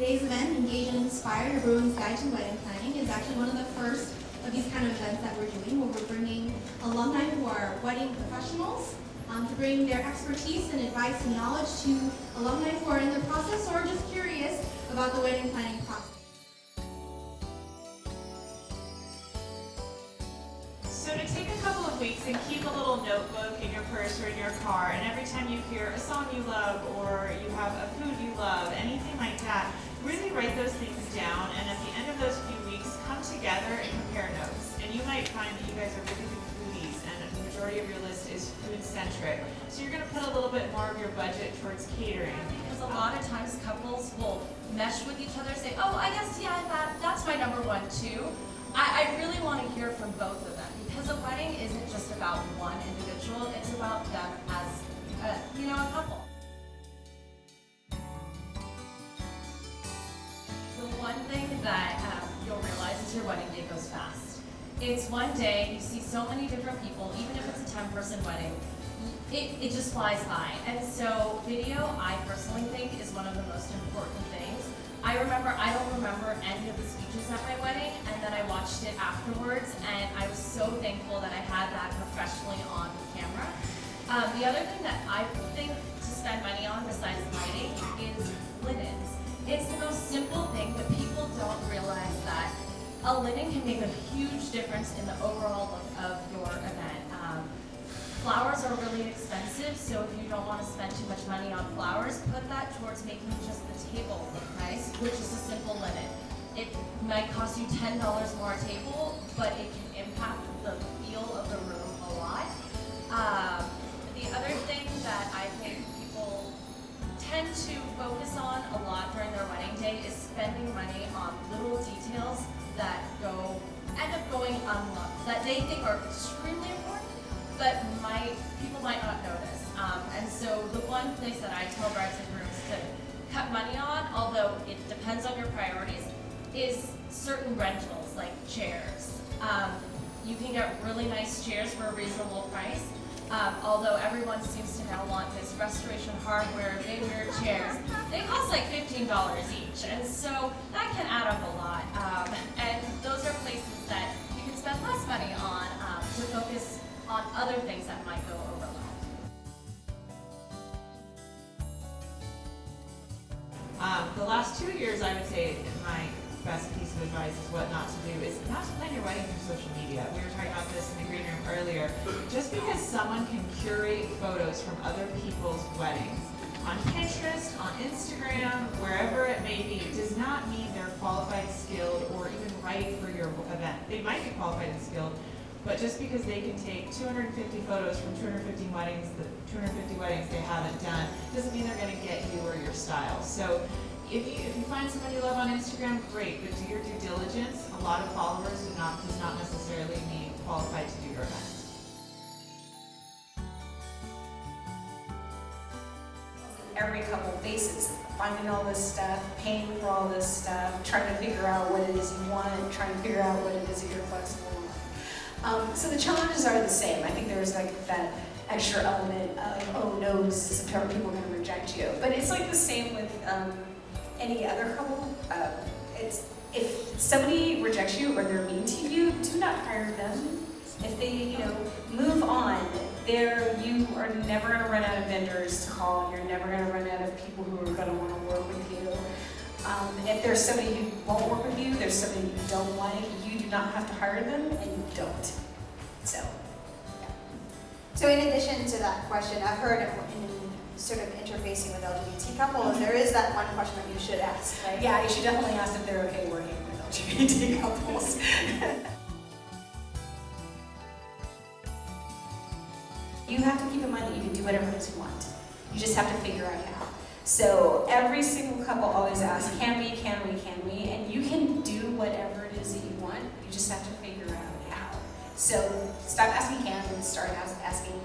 Today's event, Engage and Inspire, a Bruin's Guide to Wedding Planning, is actually one of the first of these kind of events that we're doing, where we're bringing alumni who are wedding professionals to bring their expertise and advice and knowledge to alumni who are in the process or just curious about the wedding planning process. So to take a couple of weeks and keep a little notebook in your purse or in your car, and every time you hear a song you love or you have a food you love, anything like that, really write those things down, and at the end of those few weeks, come together and compare notes. And you might find that you guys are really good foodies, and the majority of your list is food-centric. So you're going to put a little bit more of your budget towards catering. Because a lot of times couples will mesh with each other, say, oh, I guess, yeah, that's my number one too. I really want to hear from both of them, because a wedding isn't just about one individual, it's about them as a couple. The one thing that you'll realize is your wedding day goes fast. It's one day, you see so many different people, even if it's a 10-person wedding, it just flies by. And so video, I personally think, is one of the most important things. I don't remember any of the speeches at my wedding, and then I watched it afterwards, and I was so thankful that I had that professionally on camera. The other thing that I think to spend money on besides lighting is linens. It's the most simple thing, but people don't realize that a linen can make a huge difference in the overall look of your event. Flowers are really expensive, so if you don't want to spend too much money on flowers, put that towards making just the table look nice, which is a simple linen. It might cost you $10 more a table, but it can impact the feel of the room a lot. The other thing that I think people tend to focus on a lot during their wedding day is spending money on little details that end up going unloved, that they think are extremely important, but people might not notice. And so the one place that I tell brides and grooms to cut money on, although it depends on your priorities, is certain rentals like chairs. You can get really nice chairs for a reasonable price, although everyone seems to now want this restoration hardware, bigger chairs. They cost like $15 each, and so that can add up a lot. And those are places that you can spend less money on to focus on other things that might go overlooked. The last 2 years, I would say my best piece of advice is what not to do is not to plan your wedding through social media. We were talking about this in the green room earlier. Just because someone can curate photos from other people's weddings on Pinterest, on Instagram, wherever it may be, does not mean they're qualified, skilled, or even right for your event. They might be qualified and skilled, but just because they can take 250 photos from 250 weddings, the 250 weddings they haven't done, doesn't mean they're going to get you or your style. So if you find someone you love on Instagram, great, but do your due diligence. A lot of followers does not necessarily mean qualified to do your event. Every couple faces, finding all this stuff, paying for all this stuff, trying to figure out what it is you want, trying to figure out what it is that you're flexible on. So the challenges are the same. I think there's like that extra element of, oh no, some people are going to reject you. But it's like the same with any other couple. If somebody rejects you or they're mean to you, do not hire them. If they, move on, you are never going to run out of vendors to call. You're never going to run out of people who are going to want to work with you. If there's somebody who won't work with you, there's somebody you don't like, you do not have to hire them, and you don't. So, yeah. So in addition to that question, I've heard in sort of interfacing with LGBT couples, there is that one question that you should ask, right? Yeah, you should definitely ask if they're okay working with LGBT couples. You have to keep in mind that you can do whatever it is you want. You just have to figure out how. So every single couple always asks, can we? And you can do whatever it is that you want. You just have to figure out how. So stop asking can and start asking